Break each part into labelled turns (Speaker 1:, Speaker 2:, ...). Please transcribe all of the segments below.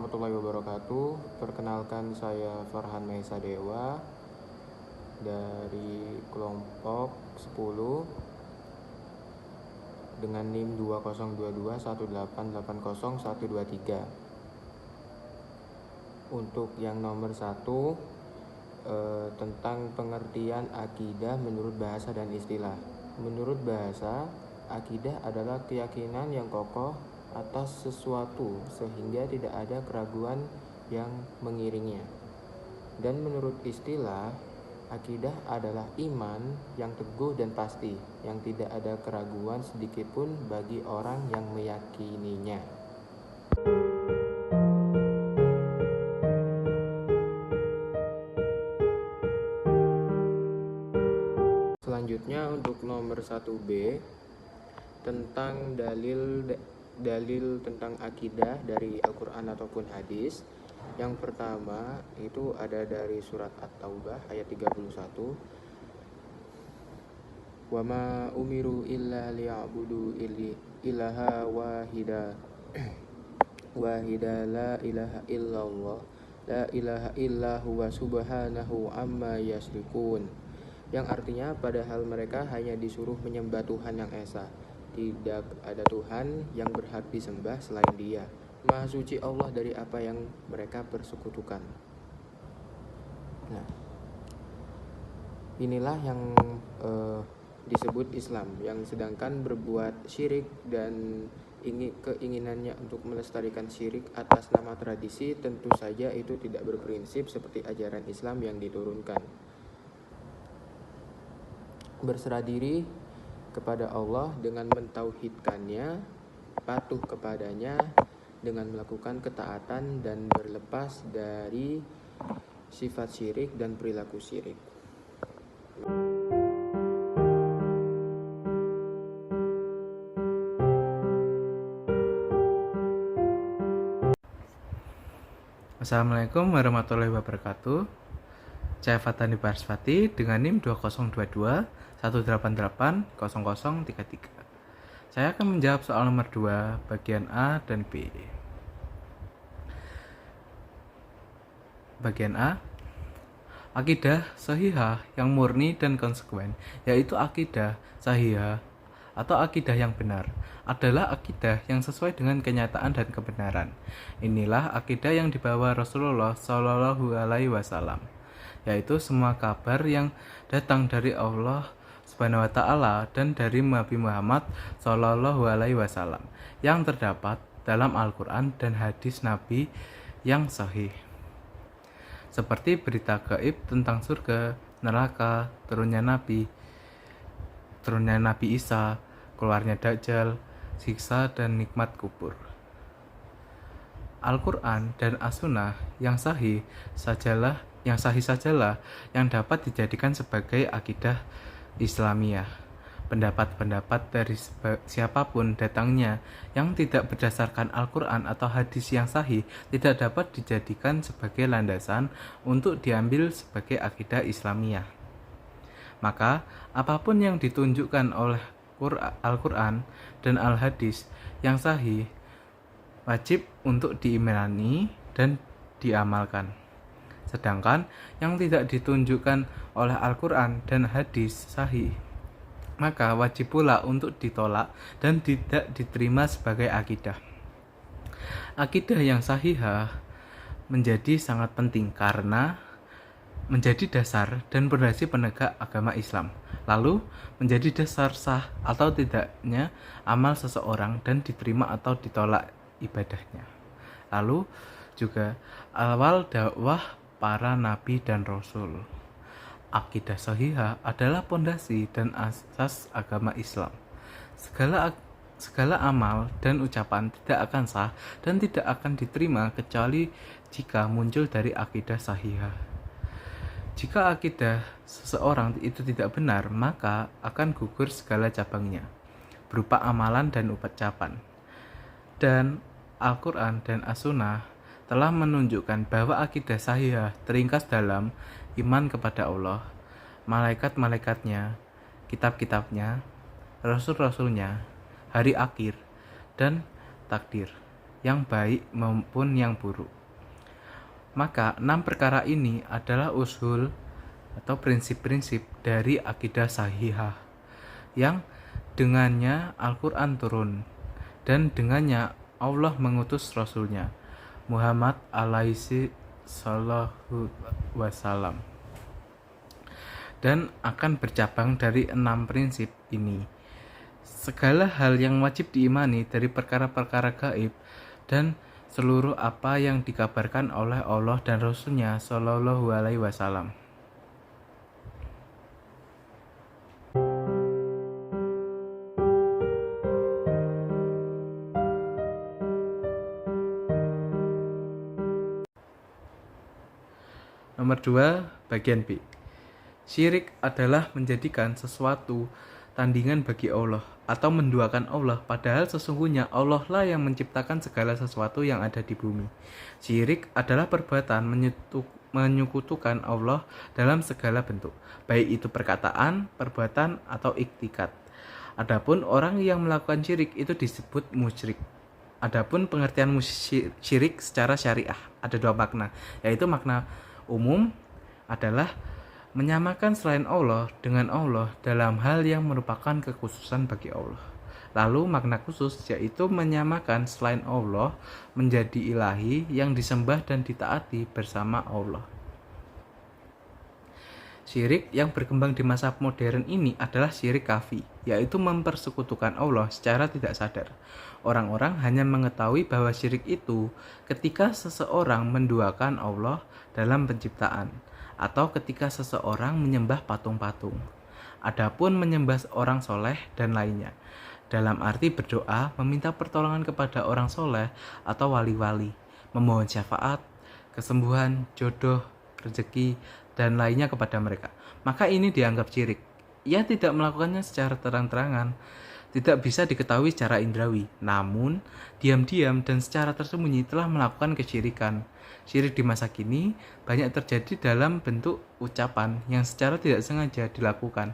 Speaker 1: warahmatullahi wabarakatuh. Perkenalkan, saya Farhan Mahesa Dewa dari kelompok 10 dengan NIM 20221880123. Untuk yang nomor 1, tentang pengertian akidah menurut bahasa dan istilah. Menurut bahasa, akidah adalah keyakinan yang kokoh atas sesuatu sehingga tidak ada keraguan yang mengiringinya. Dan menurut istilah, akidah adalah iman yang teguh dan pasti, yang tidak ada keraguan sedikitpun bagi orang yang meyakininya. Selanjutnya untuk nomor 1B, tentang dalil tentang akidah dari Al-Quran ataupun hadis. Yang pertama itu ada dari surat At-Taubah ayat 31. Wa ma umiru illa liya'budu ilaha wahida la ilaha illallah la ilaha illa huwa subhanahu amma yasyrikun. Yang artinya, padahal mereka hanya disuruh menyembah Tuhan yang esa, tidak ada Tuhan yang berhak disembah selain Dia. Maha suci Allah dari apa yang mereka persekutukan. Nah, inilah yang disebut Islam, yang sedangkan berbuat syirik dan keinginannya untuk melestarikan syirik atas nama tradisi, tentu saja itu tidak berprinsip seperti ajaran Islam yang diturunkan. Berserah diri kepada Allah dengan mentauhidkannya, patuh kepadanya dengan melakukan ketaatan, dan berlepas dari sifat syirik dan perilaku syirik.
Speaker 2: Assalamualaikum warahmatullahi wabarakatuh. Saya Fatani Barswati dengan NIM 202218800033. Saya akan menjawab soal nomor 2 bagian A dan B. Bagian A, akidah sahihah yang murni dan konsekuen, yaitu akidah sahihah atau akidah yang benar, adalah akidah yang sesuai dengan kenyataan dan kebenaran. Inilah akidah yang dibawa Rasulullah Shallallahu Alaihi Wasallam, yaitu semua kabar yang datang dari Allah Subhanahu wa Ta'ala dan dari Nabi Muhammad Shallallahu Alaihi Wasallam yang terdapat dalam Al-Quran dan hadis Nabi yang sahih, seperti berita gaib tentang surga, neraka, turunnya Nabi Isa, keluarnya Dajjal, siksa dan nikmat kubur. Al-Quran dan As-Sunnah yang sahih sajalah yang dapat dijadikan sebagai akidah Islamiyah. Pendapat-pendapat dari siapapun datangnya yang tidak berdasarkan Al-Quran atau hadis yang sahih tidak dapat dijadikan sebagai landasan untuk diambil sebagai akidah Islamiyah. Maka, apapun yang ditunjukkan oleh Al-Quran dan Al-Hadis yang sahih wajib untuk diimani dan diamalkan. Sedangkan yang tidak ditunjukkan oleh Al-Quran dan hadis sahih, maka wajib pula untuk ditolak dan tidak diterima sebagai akidah. Akidah yang sahihah menjadi sangat penting karena menjadi dasar dan pondasi penegak agama Islam, lalu menjadi dasar sah atau tidaknya amal seseorang dan diterima atau ditolak ibadahnya, lalu juga awal dakwah para nabi dan rasul. Akidah sahihah adalah pondasi dan asas agama Islam. Segala amal dan ucapan tidak akan sah dan tidak akan diterima kecuali jika muncul dari akidah sahihah. Jika akidah seseorang itu tidak benar, maka akan gugur segala cabangnya, berupa amalan dan ucapan. Dan Al-Quran dan As-Sunnah telah menunjukkan bahwa akidah sahihah teringkas dalam iman kepada Allah, malaikat-malaikatnya, kitab-kitabnya, rasul-rasulnya, hari akhir, dan takdir. yang baik maupun yang buruk. Maka 6 perkara ini adalah usul atau prinsip-prinsip dari akidah sahihah yang dengannya Al-Quran turun dan dengannya Allah mengutus Rasulnya Muhammad alaihi sallallahu wasallam, dan akan bercabang dari 6 prinsip ini. Segala hal yang wajib diimani dari perkara-perkara gaib dan seluruh apa yang dikabarkan oleh Allah dan Rasulnya Shallallahu Alaihi Wasallam. Nomor 2, bagian B. Syirik adalah menjadikan sesuatu tandingan bagi Allah atau menduakan Allah, padahal sesungguhnya Allah lah yang menciptakan segala sesuatu yang ada di bumi. Syirik adalah perbuatan menyekutukan Allah dalam segala bentuk, baik itu perkataan, perbuatan, atau iktikad. Adapun orang yang melakukan syirik itu disebut musyrik. Adapun pengertian syirik secara syariah ada 2 makna, yaitu makna umum adalah menyamakan selain Allah dengan Allah dalam hal yang merupakan kekhususan bagi Allah. Lalu makna khusus yaitu menyamakan selain Allah menjadi ilahi yang disembah dan ditaati bersama Allah. Syirik yang berkembang di masa modern ini adalah syirik khafi, yaitu mempersekutukan Allah secara tidak sadar. Orang-orang hanya mengetahui bahwa syirik itu ketika seseorang menduakan Allah dalam penciptaan, atau ketika seseorang menyembah patung-patung. Adapun menyembah orang soleh dan lainnya, dalam arti berdoa, meminta pertolongan kepada orang soleh atau wali-wali, memohon syafaat, kesembuhan, jodoh, rezeki, dan lainnya kepada mereka, maka ini dianggap syirik. Ia tidak melakukannya secara terang-terangan, tidak bisa diketahui secara indrawi, namun diam-diam dan secara tersembunyi telah melakukan kesyirikan. Syirik di masa kini banyak terjadi dalam bentuk ucapan yang secara tidak sengaja dilakukan.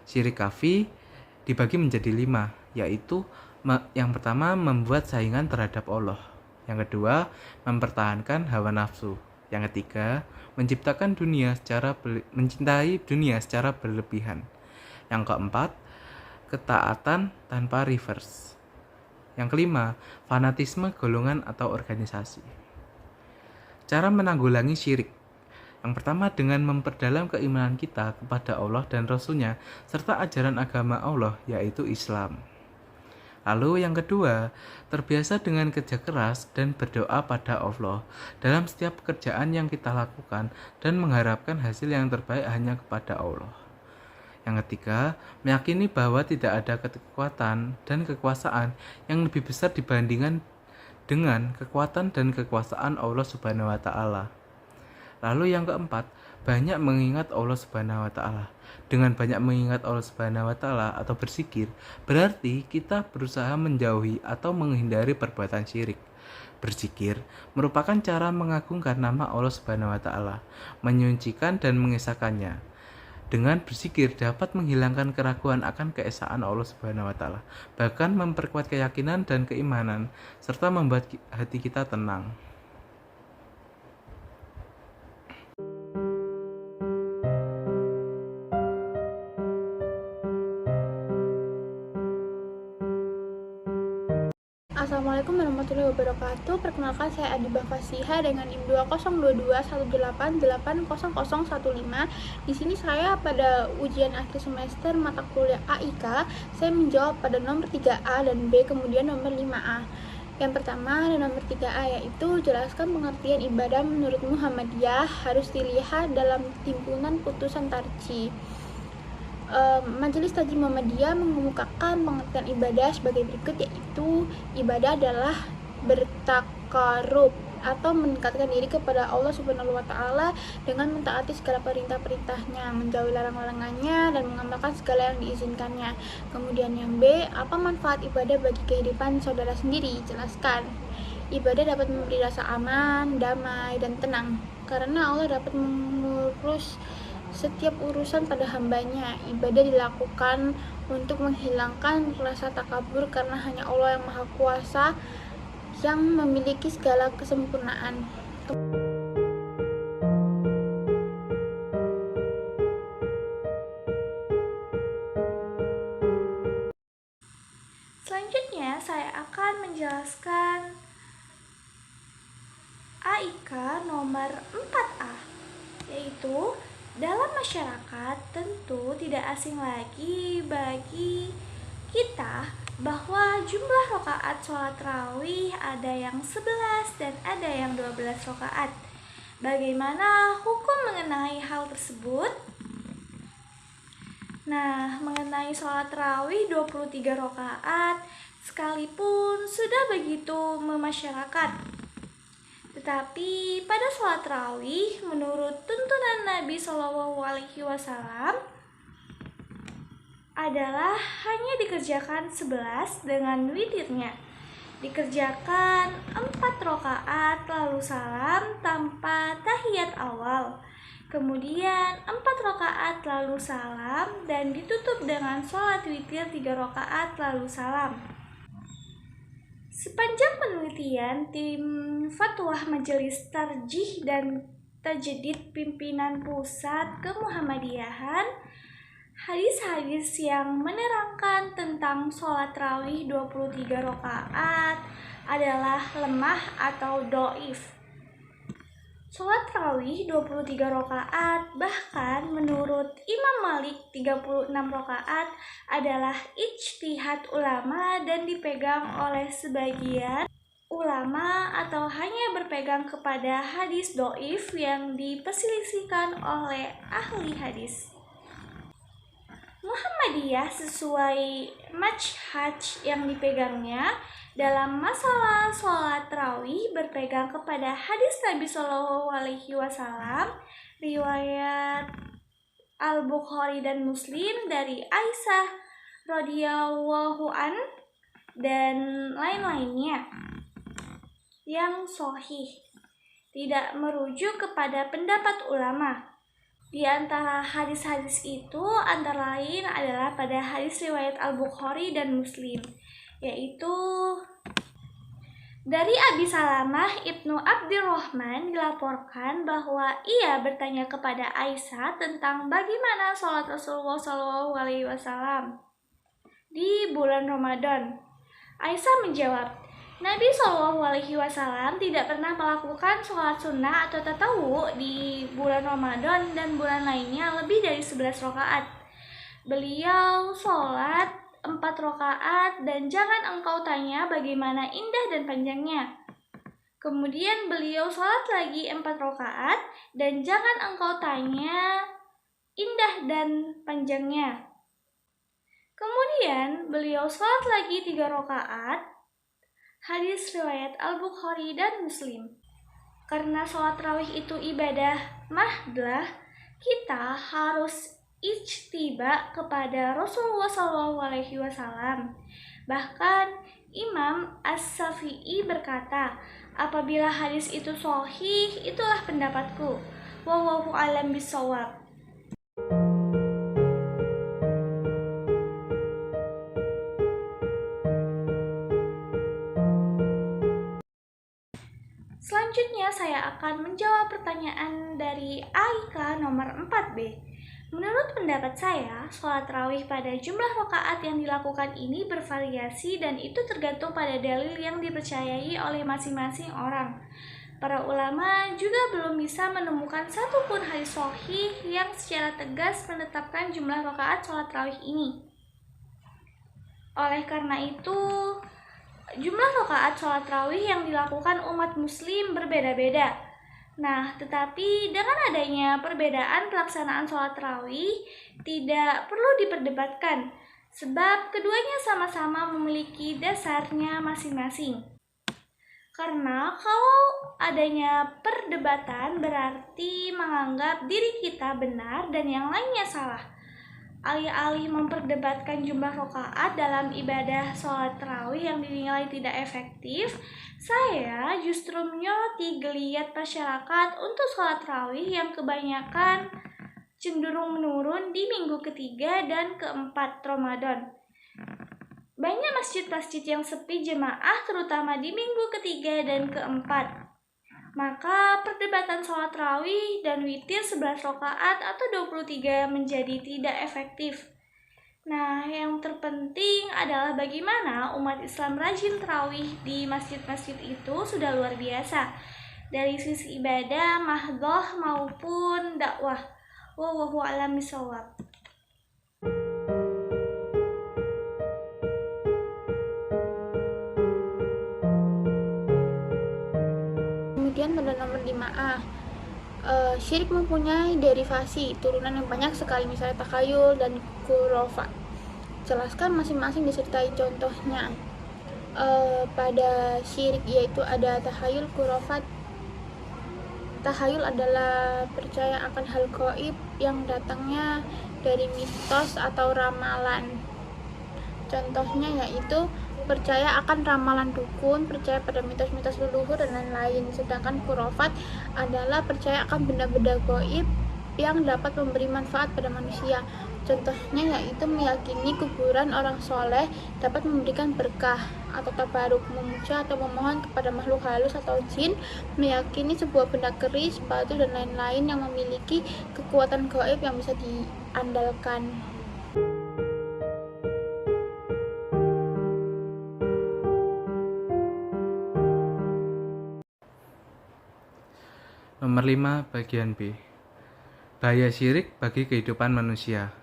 Speaker 2: Syirik khafi dibagi menjadi 5, yaitu yang pertama membuat saingan terhadap Allah, yang kedua mempertahankan hawa nafsu, yang ketiga mencintai dunia secara berlebihan, yang keempat ketaatan tanpa reverse, yang kelima fanatisme golongan atau organisasi. Cara menanggulangi syirik. Yang pertama dengan memperdalam keimanan kita kepada Allah dan Rasul-Nya serta ajaran agama Allah yaitu Islam. Lalu yang kedua, terbiasa dengan kerja keras dan berdoa pada Allah dalam setiap pekerjaan yang kita lakukan dan mengharapkan hasil yang terbaik hanya kepada Allah. Yang ketiga, meyakini bahwa tidak ada kekuatan dan kekuasaan yang lebih besar dibandingkan dengan kekuatan dan kekuasaan Allah Subhanahu wa taala. Lalu yang keempat, banyak mengingat Allah Subhanahu wa taala. Dengan banyak mengingat Allah Subhanahu wa taala atau berzikir, berarti kita berusaha menjauhi atau menghindari perbuatan syirik. Berzikir merupakan cara mengagungkan nama Allah Subhanahu wa taala, menyucikan dan mengesahkannya. Dengan berzikir dapat menghilangkan keraguan akan keesaan Allah Subhanahu wa taala, bahkan memperkuat keyakinan dan keimanan serta membuat hati kita tenang.
Speaker 3: Assalamualaikum warahmatullahi wabarakatuh. Perkenalkan, saya Adibah Fasiha dengan NIM 202218808015. Di sini saya pada ujian akhir semester mata kuliah AIK, saya menjawab pada nomor 3A dan B, kemudian nomor 5A. Yang pertama dan nomor 3A yaitu jelaskan pengertian ibadah menurut Muhammadiyah harus dilihat dalam timbunan putusan tarjih. Majelis Tajim Muhammadiyah mengemukakan pengertian ibadah sebagai berikut, yaitu ibadah adalah bertakarub atau mendekatkan diri kepada Allah Subhanahu wa taala dengan mentaati segala perintah-perintahnya, menjauhi larang-larangannya, dan mengamalkan segala yang diizinkannya. Kemudian yang B, apa manfaat ibadah bagi kehidupan saudara sendiri? Jelaskan. Ibadah dapat memberi rasa aman, damai, dan tenang karena Allah dapat mengurus setiap urusan pada hambanya. Ibadah dilakukan untuk menghilangkan rasa takabur karena hanya Allah yang maha kuasa yang memiliki segala kesempurnaan. Selanjutnya saya akan menjelaskan AIK nomor 4A, yaitu dalam masyarakat tentu tidak asing lagi bagi kita bahwa jumlah rakaat sholat tarawih ada yang 11 dan ada yang 12 rakaat. Bagaimana hukum mengenai hal tersebut? Nah, mengenai sholat tarawih 23 rakaat sekalipun sudah begitu memasyarakat, tetapi pada sholat tarawih menurut tuntunan Nabi SAW adalah hanya dikerjakan 11 dengan witirnya. Dikerjakan 4 rakaat lalu salam tanpa tahiyat awal. Kemudian 4 rakaat lalu salam dan ditutup dengan sholat witir 3 rakaat lalu salam. Sepanjang penelitian tim Fatwa Majelis Tarjih dan Tajdid Pimpinan Pusat Kemuhammadiyahan, hadis-hadis yang menerangkan tentang sholat tarawih 23 rakaat adalah lemah atau dhaif. Sholat tarawih 23 rakaat, bahkan menurut Imam Malik 36 rakaat adalah ijtihad ulama dan dipegang oleh sebagian ulama atau hanya berpegang kepada hadis dhaif yang diperselisihkan oleh ahli hadis. Muhammadiyah sesuai manhaj yang dipegangnya dalam masalah sholat tarawih berpegang kepada hadis Nabi SAW riwayat Al-Bukhari dan Muslim dari Aisyah radhiyallahu an dan lain-lainnya yang sahih, tidak merujuk kepada pendapat ulama. Di antara hadis-hadis itu antara lain adalah pada hadis riwayat Al-Bukhari dan Muslim, yaitu dari Abi Salamah Ibnu Abdurrahman dilaporkan bahwa ia bertanya kepada Aisyah tentang bagaimana sholat Rasulullah SAW di bulan Ramadan. Aisyah menjawab, Nabi SAW tidak pernah melakukan sholat sunnah atau tatawu di bulan Ramadan dan bulan lainnya lebih dari 11 rakaat. Beliau sholat 4 rakaat dan jangan engkau tanya bagaimana indah dan panjangnya. Kemudian beliau sholat lagi 4 rakaat dan jangan engkau tanya indah dan panjangnya. Kemudian beliau sholat lagi 3 rakaat. Hadis riwayat Al-Bukhari dan Muslim. Karena sholat tarawih itu ibadah mahdah, kita harus ijtiba kepada Rasulullah SAW. Bahkan Imam As-Syafi'i berkata, apabila hadis itu sahih, itulah pendapatku. Wallahu a'lam bishawab. Selanjutnya saya akan menjawab pertanyaan dari AIK nomor 4B. Menurut pendapat saya, sholat tarawih pada jumlah rakaat yang dilakukan ini bervariasi dan itu tergantung pada dalil yang dipercayai oleh masing-masing orang. Para ulama juga belum bisa menemukan satupun hadis sahih yang secara tegas menetapkan jumlah rakaat sholat tarawih ini. Oleh karena itu, jumlah rakaat sholat tarawih yang dilakukan umat muslim berbeda-beda. Nah, tetapi dengan adanya perbedaan pelaksanaan sholat tarawih tidak perlu diperdebatkan, sebab keduanya sama-sama memiliki dasarnya masing-masing. Karena kalau adanya perdebatan berarti menganggap diri kita benar dan yang lainnya salah. Alih-alih memperdebatkan jumlah rakaat dalam ibadah sholat tarawih yang dinilai tidak efektif, saya justru menyoroti geliat masyarakat untuk sholat tarawih yang kebanyakan cenderung menurun di minggu ketiga dan keempat Ramadan.
Speaker 4: Banyak masjid-masjid yang sepi jemaah terutama di minggu ketiga dan keempat. Maka perdebatan sholat tarawih dan witir 11 rakaat atau 23 menjadi tidak efektif. Nah, yang terpenting adalah bagaimana umat Islam rajin tarawih di masjid-masjid itu sudah luar biasa. Dari sisi ibadah, mahdoh maupun dakwah. Wallahu a'lam bishawab.
Speaker 3: Kemudian pada nomor 5A, syirik mempunyai derivasi turunan yang banyak sekali, misalnya takhayul dan khurafat. Jelaskan masing-masing disertai contohnya. Pada syirik yaitu ada takhayul, khurafat. Takhayul adalah percaya akan hal gaib yang datangnya dari mitos atau ramalan. Contohnya yaitu percaya akan ramalan dukun, percaya pada mitos-mitos leluhur, dan lain-lain. Sedangkan khurafat adalah percaya akan benda-benda gaib yang dapat memberi manfaat pada manusia. Contohnya yaitu meyakini kuburan orang soleh dapat memberikan berkah atau tabaruk, memuja atau memohon kepada makhluk halus atau jin, meyakini sebuah benda keris, batu, dan lain-lain yang memiliki kekuatan gaib yang bisa diandalkan.
Speaker 2: Nomor 5 bagian B. Bahaya syirik bagi kehidupan manusia.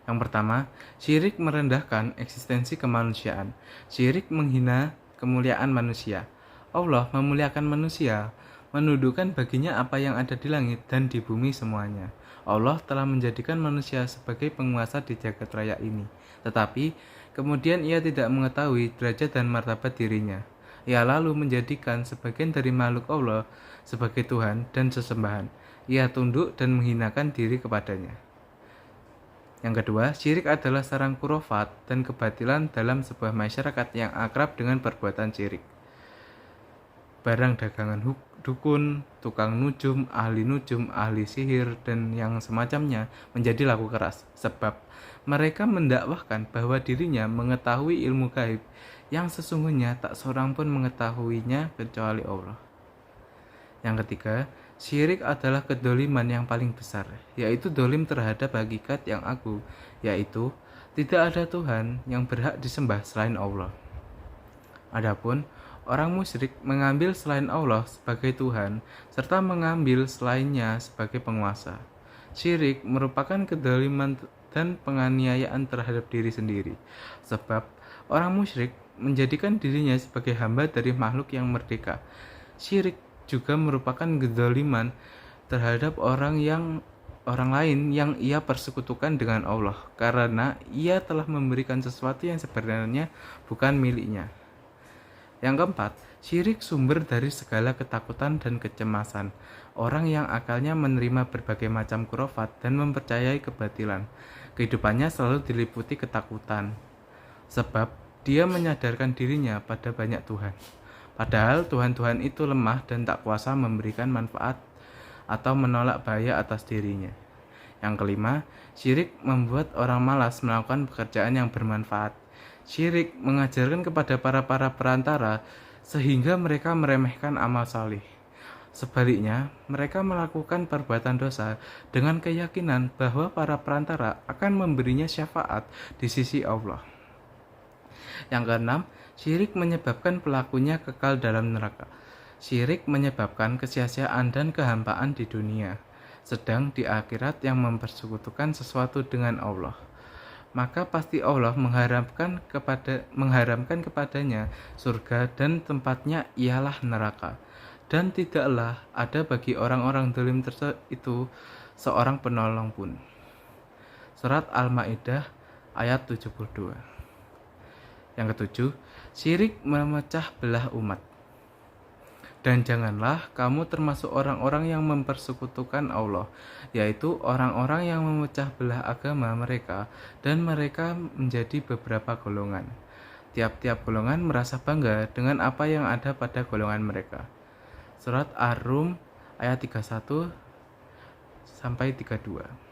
Speaker 2: Yang pertama, syirik merendahkan eksistensi kemanusiaan. Syirik menghina kemuliaan manusia. Allah memuliakan manusia, menuduhkan baginya apa yang ada di langit dan di bumi semuanya. Allah telah menjadikan manusia sebagai penguasa di jagat raya ini. Tetapi, kemudian ia tidak mengetahui derajat dan martabat dirinya. Ia lalu menjadikan sebagian dari makhluk Allah sebagai Tuhan dan sesembahan. Ia tunduk dan menghinakan diri kepadanya. Yang kedua, syirik adalah sarang khurafat dan kebatilan dalam sebuah masyarakat yang akrab dengan perbuatan syirik. Barang dagangan dukun, tukang nujum, ahli sihir, dan yang semacamnya menjadi laku keras, sebab mereka mendakwahkan bahwa dirinya mengetahui ilmu gaib yang sesungguhnya tak seorang pun mengetahuinya kecuali Allah. Yang ketiga, syirik adalah kedoliman yang paling besar, yaitu dolim terhadap hakikat yang agung, yaitu tidak ada Tuhan yang berhak disembah selain Allah. Adapun orang musyrik mengambil selain Allah sebagai Tuhan, serta mengambil selainnya sebagai penguasa. Syirik merupakan kedoliman dan penganiayaan terhadap diri sendiri, sebab orang musyrik menjadikan dirinya sebagai hamba dari makhluk yang merdeka. Syirik juga merupakan kedoliman terhadap orang lain yang ia persekutukan dengan Allah, karena ia telah memberikan sesuatu yang sebenarnya bukan miliknya. Yang keempat, syirik sumber dari segala ketakutan dan kecemasan. Orang yang akalnya menerima berbagai macam khurafat dan mempercayai kebatilan, kehidupannya selalu diliputi ketakutan, sebab dia menyadarkan dirinya pada banyak Tuhan. Padahal Tuhan-Tuhan itu lemah dan tak kuasa memberikan manfaat atau menolak bahaya atas dirinya. Yang kelima, syirik membuat orang malas melakukan pekerjaan yang bermanfaat. Syirik mengajarkan kepada para perantara sehingga mereka meremehkan amal salih. Sebaliknya, mereka melakukan perbuatan dosa dengan keyakinan bahwa para perantara akan memberinya syafaat di sisi Allah. Yang keenam, syirik menyebabkan pelakunya kekal dalam neraka. Syirik menyebabkan kesia-siaan dan kehampaan di dunia, sedang di akhirat yang mempersekutukan sesuatu dengan Allah. Maka pasti Allah mengharamkan kepadanya surga dan tempatnya ialah neraka. Dan tidaklah ada bagi orang-orang zalim itu seorang penolong pun. Surat Al-Maidah ayat 72. Yang ketujuh, syirik memecah belah umat. Dan janganlah kamu termasuk orang-orang yang mempersekutukan Allah, yaitu orang-orang yang memecah belah agama mereka, dan mereka menjadi beberapa golongan. Tiap-tiap golongan merasa bangga dengan apa yang ada pada golongan mereka. Surat Ar-Rum ayat 31 sampai 32.